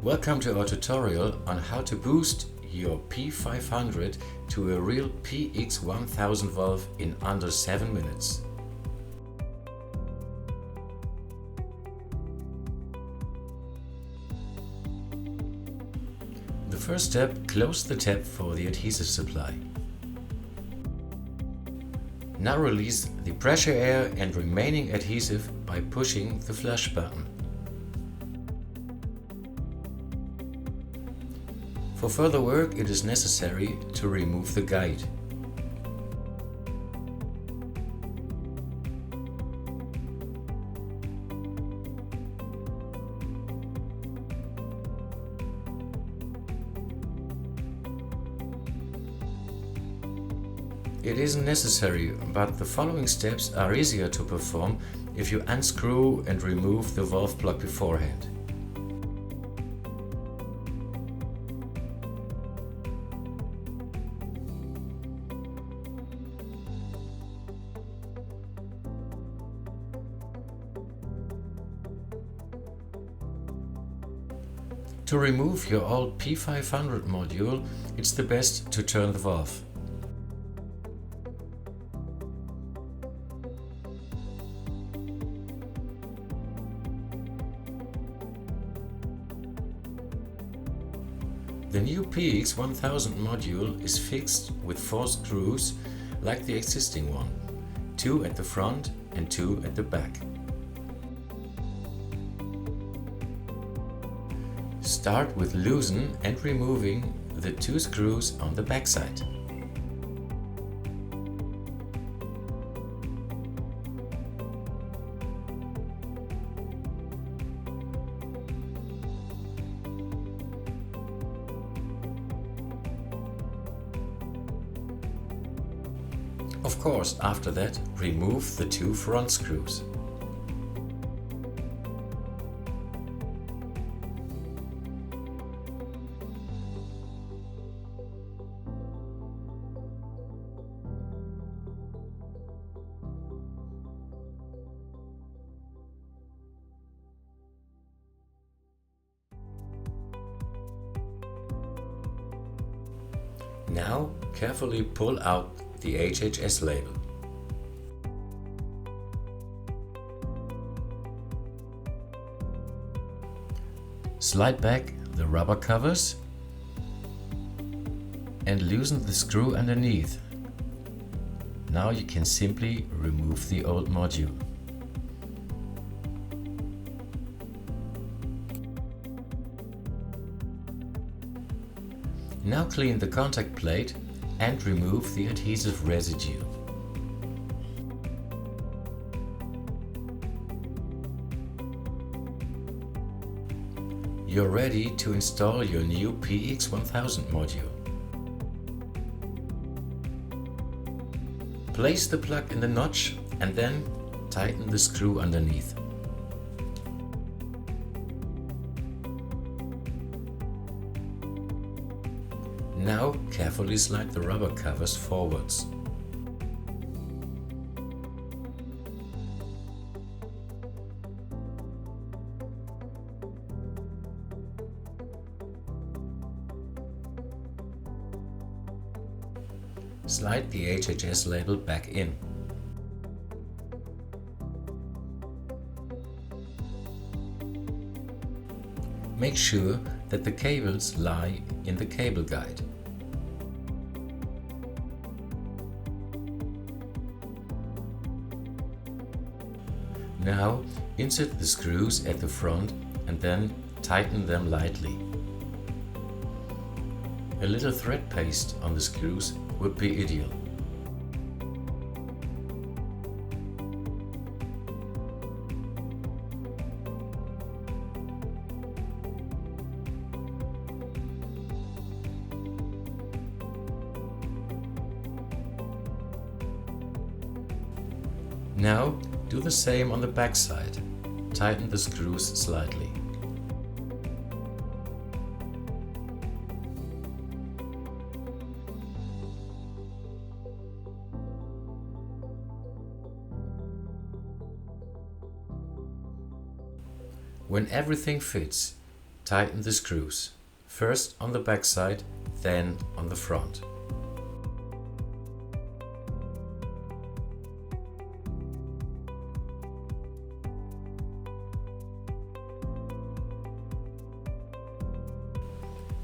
Welcome to our tutorial on how to boost your P-500 to a real PX1000 valve in under 7 minutes. The first step, close the tap for the adhesive supply. Now release the pressure air and remaining adhesive by pushing the flush button. For further work, it is necessary to remove the guide. It isn't necessary, but the following steps are easier to perform if you unscrew and remove the valve plug beforehand. To remove your old P-500 module, it's the best to turn the valve. The new PX1000 module is fixed with 4 screws like the existing one, 2 at the front and 2 at the back. Start with loosen and removing the 2 screws on the back side. Of course, after that, remove the 2 front screws. Now carefully pull out the HHS label. Slide back the rubber covers and loosen the screw underneath. Now you can simply remove the old module. Now clean the contact plate and remove the adhesive residue. You're ready to install your new PX1000 module. Place the plug in the notch and then tighten the screw underneath. Now carefully slide the rubber covers forwards. Slide the HHS label back in. Make sure that the cables lie in the cable guide. Now insert the screws at the front and then tighten them lightly. A little thread paste on the screws would be ideal. Now do the same on the back side. Tighten the screws slightly. When everything fits, tighten the screws, first on the back side, then on the front.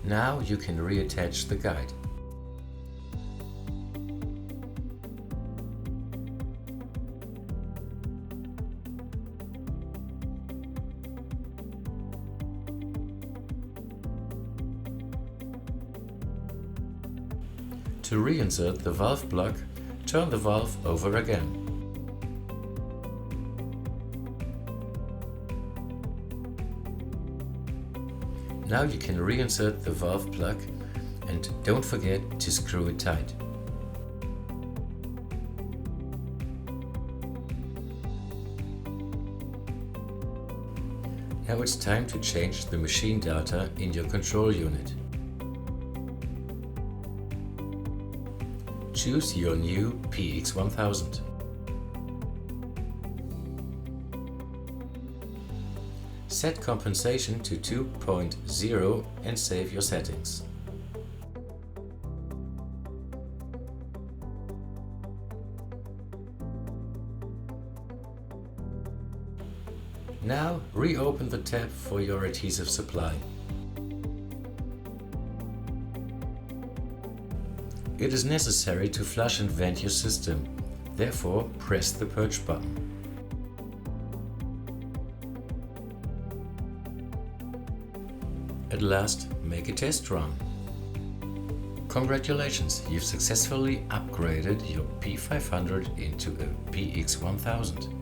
Now you can reattach the guide. To reinsert the valve plug, turn the valve over again. Now you can reinsert the valve plug and don't forget to screw it tight. Now it's time to change the machine data in your control unit. Choose your new PX1000. Set compensation to 2.0 and save your settings. Now reopen the tab for your adhesive supply. It is necessary to flush and vent your system, therefore press the purge button. At last, make a test run. Congratulations, you've successfully upgraded your P500 into a PX1000.